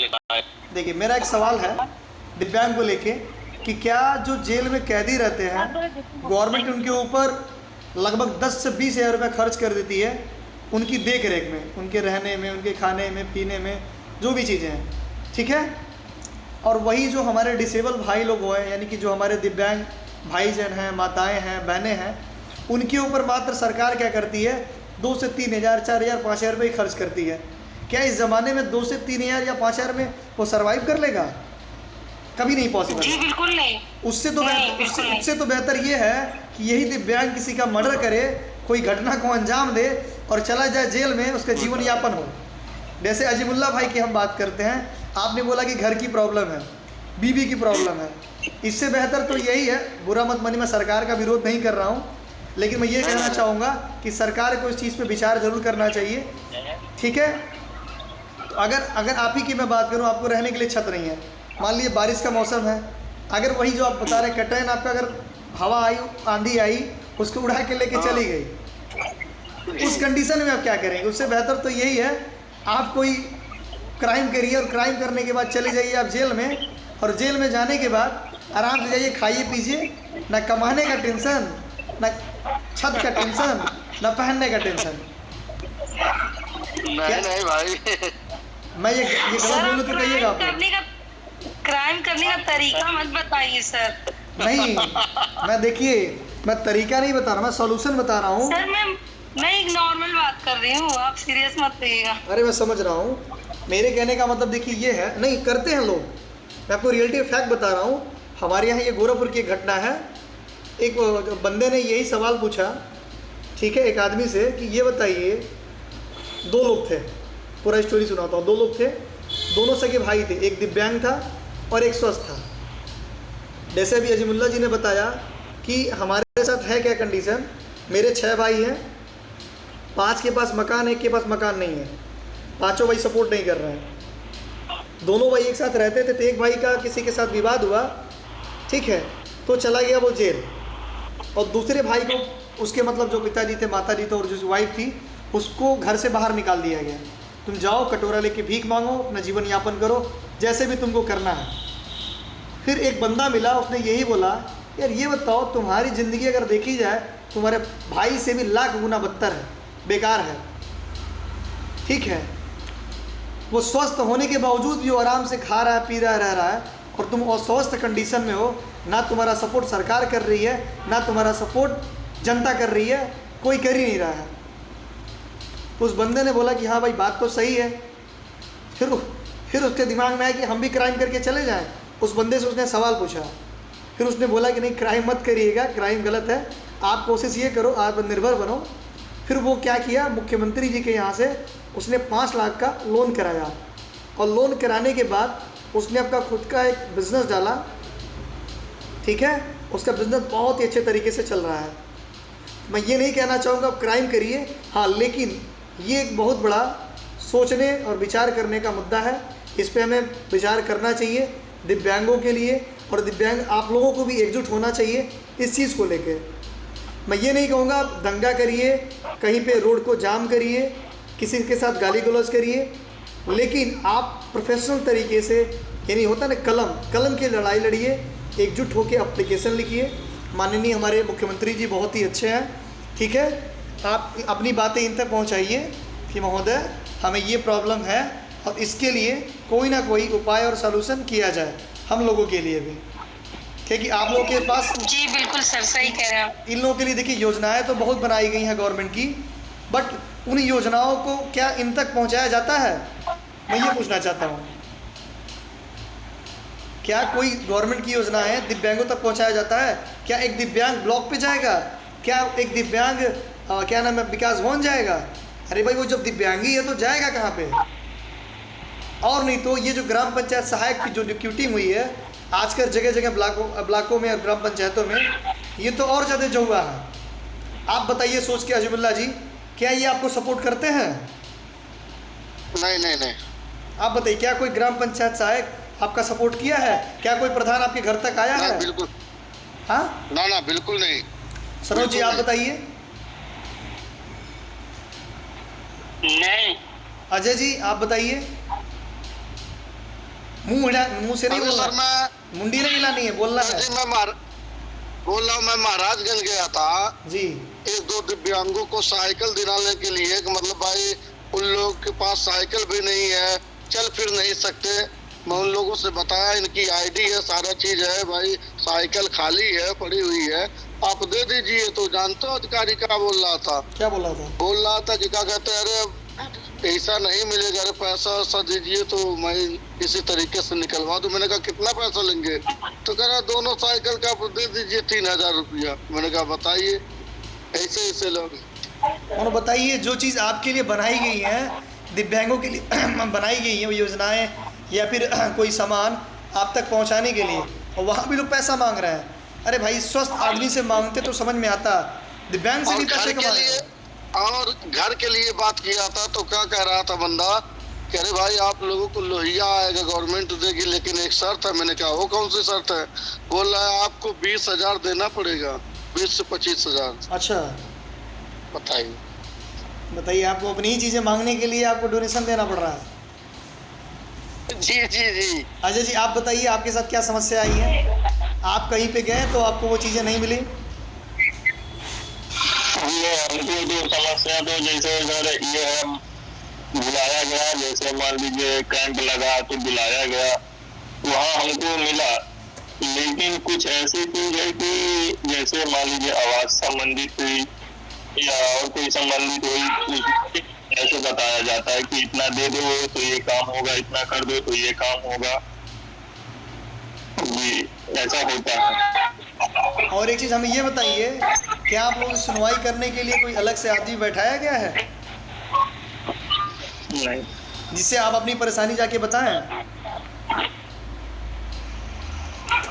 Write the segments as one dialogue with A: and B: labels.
A: लेता है।
B: देखिए मेरा एक सवाल है दिव्यांग को लेके कि क्या जो जेल में कैदी रहते हैं गवर्नमेंट उनके ऊपर लगभग 10 से 20 हज़ार रुपये खर्च कर देती है उनकी देख रेख में, उनके रहने में, उनके खाने में, पीने में, जो भी चीज़ें हैं, ठीक है। और वही जो हमारे डिसेबल भाई लोग हुए हैं, यानी कि जो हमारे दिव्यांग भाईजन हैं, माताएं हैं, बहनें हैं, उनके ऊपर मात्र सरकार क्या करती है 2 से 3 हज़ार, 4 हज़ार, 5 हज़ार रुपये खर्च करती है। क्या इस ज़माने में 2 से 3 हज़ार या 5 हज़ार में वो सर्वाइव कर लेगा? कभी नहीं पॉसिबल।
C: जी बिल्कुल नहीं।
B: उससे तो बेहतर ये है कि यही दिव्यांग किसी का मर्डर करे, कोई घटना को अंजाम दे और चला जाए जेल में, उसका जीवन यापन हो। जैसे अजीमुल्ला भाई की हम बात करते हैं, आपने बोला कि घर की प्रॉब्लम है, बीवी की प्रॉब्लम है, इससे बेहतर तो यही है। बुरा मत मानिए, मैं सरकार का विरोध नहीं कर रहा हूँ, लेकिन मैं ये कहना चाहूँगा कि सरकार को इस चीज़ पे विचार जरूर करना चाहिए, ठीक है। तो अगर आप ही की मैं बात करूँ, आपको रहने के लिए छत नहीं है, मान लीजिए बारिश का मौसम है, अगर वही जो आप बता रहे कटैन आपका, अगर हवा आई, आंधी आई, उसको उड़ा के लेके चली गई, उस कंडीशन में आप क्या करेंगे? उससे बेहतर तो यही है आप कोई क्राइम करिए और क्राइम करने के बाद चले जाइए आप जेल में, और जेल में जाने के बाद आराम से जाइए, खाइए पीजिए, ना कमाने का टेंशन, ना छत का टेंशन, ना पहनने का टेंशन।
A: नहीं भाई,
B: मैं ये गलत बोलूँ तो कहिएगा आप।
C: क्राइम करने का तरीका मत बताइए सर।
B: नहीं, मैं देखिए, मैं तरीका नहीं बता रहा, मैं सॉल्यूशन बता रहा हूँ।
C: सर मैं एक नॉर्मल बात कर रही हूँ, आप सीरियस मत रहिएगा।
B: अरे मैं समझ रहा हूँ, मेरे कहने का मतलब देखिए ये है, नहीं करते हैं लोग, मैं आपको रियलिटी फैक्ट बता रहा हूँ। हमारे यहाँ ये गोरखपुर की एक घटना है, एक बंदे ने यही सवाल पूछा, ठीक है, एक आदमी से कि ये बताइए, 2 लोग थे, पूरा स्टोरी सुनाता हूँ। 2 लोग थे, दोनों सगे भाई थे, एक दिव्यांग था और एक स्वस्थ था। जैसे अभी अजीमुल्ला जी ने बताया कि हमारे साथ है क्या कंडीशन, मेरे 6 भाई हैं, 5 के पास मकान है, 1 के पास मकान नहीं है, पाँचों भाई सपोर्ट नहीं कर रहे हैं। दोनों भाई एक साथ रहते थे, तो एक भाई का किसी के साथ विवाद हुआ, ठीक है, तो चला गया वो जेल, और दूसरे भाई को उसके मतलब जो पिताजी थे, माताजी थे और जो वाइफ थी, उसको घर से बाहर निकाल दिया गया। तुम जाओ कटोरा लेके भीख मांगो, अपना जीवन यापन करो, जैसे भी तुमको करना है। फिर एक बंदा मिला, उसने यही बोला, यार ये बताओ, तुम्हारी ज़िंदगी अगर देखी जाए तुम्हारे भाई से भी लाख गुना बदतर है, बेकार है, ठीक है। वो स्वस्थ होने के बावजूद भी वो आराम से खा रहा है, पी रहा है, रह रहा है, और तुम अस्वस्थ कंडीशन में हो, ना तुम्हारा सपोर्ट सरकार कर रही है, ना तुम्हारा सपोर्ट जनता कर रही है, कोई कर ही नहीं रहा है। तो उस बंदे ने बोला कि हाँ भाई बात तो सही है। फिर उसके दिमाग में आया कि हम भी क्राइम करके चले जाएं। उस बंदे से उसने सवाल पूछा, फिर उसने बोला कि नहीं, क्राइम मत करिएगा, क्राइम गलत है, आप कोशिश ये करो, आत्मनिर्भर बनो। फिर वो क्या किया, मुख्यमंत्री जी के यहाँ से उसने 5 लाख का लोन कराया, और लोन कराने के बाद उसने अपना खुद का एक बिज़नेस डाला, ठीक है। उसका बिज़नेस बहुत ही अच्छे तरीके से चल रहा है। मैं ये नहीं कहना चाहूँगा आप क्राइम करिए, हाँ, लेकिन ये एक बहुत बड़ा सोचने और विचार करने का मुद्दा है। इस पे हमें विचार करना चाहिए दिव्यांगों के लिए, और दिव्यांग आप लोगों को भी एकजुट होना चाहिए इस चीज़ को लेके। मैं ये नहीं कहूँगा आप दंगा करिए, कहीं पे रोड को जाम करिए, किसी के साथ गाली गलौज करिए, लेकिन आप प्रोफेशनल तरीके से, यानी होता ना कलम की लड़ाई लड़िए, एकजुट होकर एप्लीकेशन लिखिए। माननीय हमारे मुख्यमंत्री जी बहुत ही अच्छे हैं, ठीक है। आप अपनी बातें इन तक पहुँचाइए कि महोदय हमें ये प्रॉब्लम है और इसके लिए कोई ना कोई उपाय और सलूशन किया जाए हम लोगों के लिए भी, क्योंकि आप लोगों के पास।
C: जी बिल्कुल सर, सही कह रहे हैं आप।
B: इन लोगों के लिए देखिए योजनाएं तो बहुत बनाई गई हैं गवर्नमेंट की, बट उन योजनाओं को क्या इन तक पहुंचाया जाता है, मैं ये पूछना चाहता हूँ। क्या कोई गवर्नमेंट की योजना है दिव्यांगों तक पहुंचाया जाता है? क्या एक दिव्यांग ब्लॉक पे जाएगा? क्या एक दिव्यांग क्या नाम है, विकास भवन जाएगा? अरे भाई वो जब दिव्यांगी है तो जाएगा कहाँ पे? और नहीं तो ये जो ग्राम पंचायत सहायक की जो रिक्रूटिंग हुई है आजकल जगह जगह ब्लॉकों में और ग्राम पंचायतों में, ये तो और ज़्यादा जो हुआ है। आप बताइए सोच के अजीमुल्ला जी, क्या ये आपको सपोर्ट करते हैं?
A: नहीं।
B: आप बताइए, क्या कोई ग्राम पंचायत सहायक आपका सपोर्ट किया है? क्या कोई प्रधान आपके घर तक आया है?
A: बिल्कुल।
B: हाँ
A: ना बिल्कुल नहीं।
B: सरोज जी आप बताइए।
C: नहीं।
B: अजय जी आप बताइए। मुंह से नहीं
A: अरे
B: बोलना,
A: सर मैं
B: मुंडी नहीं हिलानी है, बोलना है।
A: जी बोल रहा हूँ, मैं महाराजगंज गया था।
B: जी
A: एक दो दिव्यांगों को साइकिल दिलाने के लिए कि मतलब भाई उन लोगों के पास साइकिल भी नहीं है, चल फिर नहीं सकते। मैं उन लोगों से बताया इनकी आईडी है, सारा चीज है भाई, साइकिल खाली है, पड़ी हुई है, आप दे दीजिए। तो जानते हो अधिकारी क्या बोल रहा था?
B: क्या बोल रहा था?
A: बोल रहा था कि क्या कहते हैं, अरे पैसा नहीं मिलेगा, अरे पैसा वैसा दीजिए तो मैं किसी तरीके से निकलवा दूं। मैंने कहा कितना पैसा लेंगे? तो कह रहा दोनों साइकिल का आप दे दीजिए 3000 रुपया। मैंने कहा बताइए, ऐसे ऐसे लोग।
B: और बताइए, जो चीज़ आपके लिए बनाई गई है, दिव्यांगों के लिए बनाई गई है, वो योजनाएं या फिर कोई सामान आप तक पहुंचाने के लिए, और वहाँ भी लोग पैसा मांग रहे हैं। अरे भाई, स्वस्थ आदमी से मांगते तो समझ में आता, दिव्यांग से
A: और
B: भी पैसे
A: घर के
B: कमा रहे
A: लिए
B: हैं।
A: और घर के लिए बात किया था तो क्या कह रहा था बंदा कि अरे भाई आप लोगों को लोहिया आएगा, गवर्नमेंट देगी, लेकिन एक शर्त है। मैंने कहा वो कौन सी शर्त है? बोल रहा है आपको 20,000 देना पड़ेगा, 20 से 25,000।
B: अच्छा
A: बताइए।
B: बताइए, आपको अपनी ही चीज़ें मांगने के लिए आपको डोनेशन देना पड़ रहा है।
A: जी जी जी।
B: अजय जी, आप बताइए, आपके साथ क्या समस्या आई है? आप कहीं पे गए तो आपको वो चीज़ें नहीं मिली?
D: ये हमको तो समस्या तो जैसे अगर ये है, बुलाया गया, जैसे मान लीजिए कैंप लगा तो बुलाया गया, वहाँ हमको मिला, लेकिन कुछ ऐसी चीज है कि जैसे मान लीजिए आवाज संबंधित हुई या और कोई संबंधित हुई, ऐसे बताया जाता है कि इतना दे दो तो ये काम होगा, इतना कर दो तो ये काम होगा। जी ऐसा होता है।
B: और एक चीज़ हमें ये बताइए, क्या आप लोग सुनवाई करने के लिए कोई अलग से आदमी बैठाया गया है
D: नहीं।
B: जिससे आप अपनी परेशानी जाके बताएं?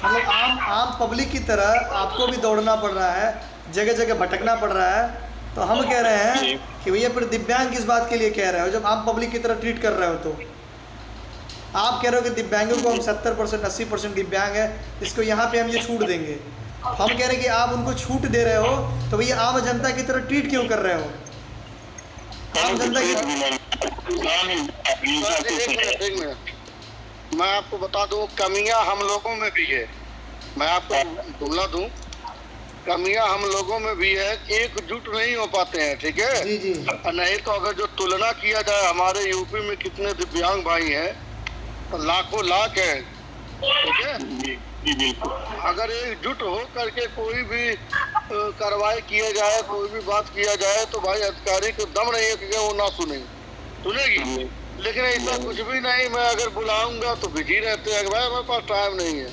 B: मतलब आम पब्लिक की तरह आपको भी दौड़ना पड़ रहा है, जगह जगह भटकना पड़ रहा है। तो हम कह रहे हैं कि भैया फिर दिव्यांग किस बात के लिए कह रहे हो, जब आम पब्लिक की तरह ट्रीट कर रहे हो? तो आप कह रहे हो कि दिव्यांगों को हम 70% 80% दिव्यांग है, इसको यहाँ पे हम ये छूट देंगे। हम कह रहे हैं कि आप उनको छूट दे रहे हो, तो भैया आम जनता की तरह ट्रीट क्यों कर रहे हो? आम जनता की
A: एक मिनट, मैं आपको बता दूं, कमियां हम लोगों में भी है। मैं आपको बोला दूं, कमियां हम लोगों में भी है, एकजुट नहीं हो पाते हैं, ठीक है?
B: जी जी।
A: नहीं तो अगर जो तुलना किया जाए, हमारे यूपी में कितने दिव्यांग भाई हैं, तो लाखों लाख है, ठीक है?
D: जी बिल्कुल।
A: अगर एकजुट हो करके कोई भी कार्रवाई किया जाए, कोई भी बात किया जाए, तो भाई अधिकारी को दम नहीं है कि वो ना सुनेगी। लेकिन ऐसा कुछ भी नहीं, मैं अगर बुलाऊंगा तो बिजी रहते हैं, भाई हमारे पास टाइम नहीं है।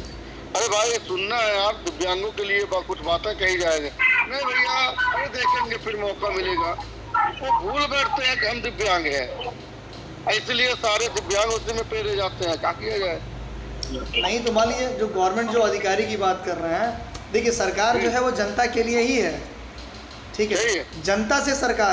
A: अरे भाई सुनना है, आप दिव्यांगों के लिए कुछ बातें कही जाएगी, नहीं भैया अरे देखेंगे फिर मौका मिलेगा। वो भूल बैठते हैं कि हम दिव्यांग हैं, इसलिए सारे दिव्यांग उसी में पेरे जाते हैं। क्या किया जाए?
B: नहीं तो मान लीजिए, जो गवर्नमेंट जो अधिकारी की बात कर रहे हैं, देखिए सरकार जो है वो जनता के लिए ही है, ठीक है? जनता से सरकार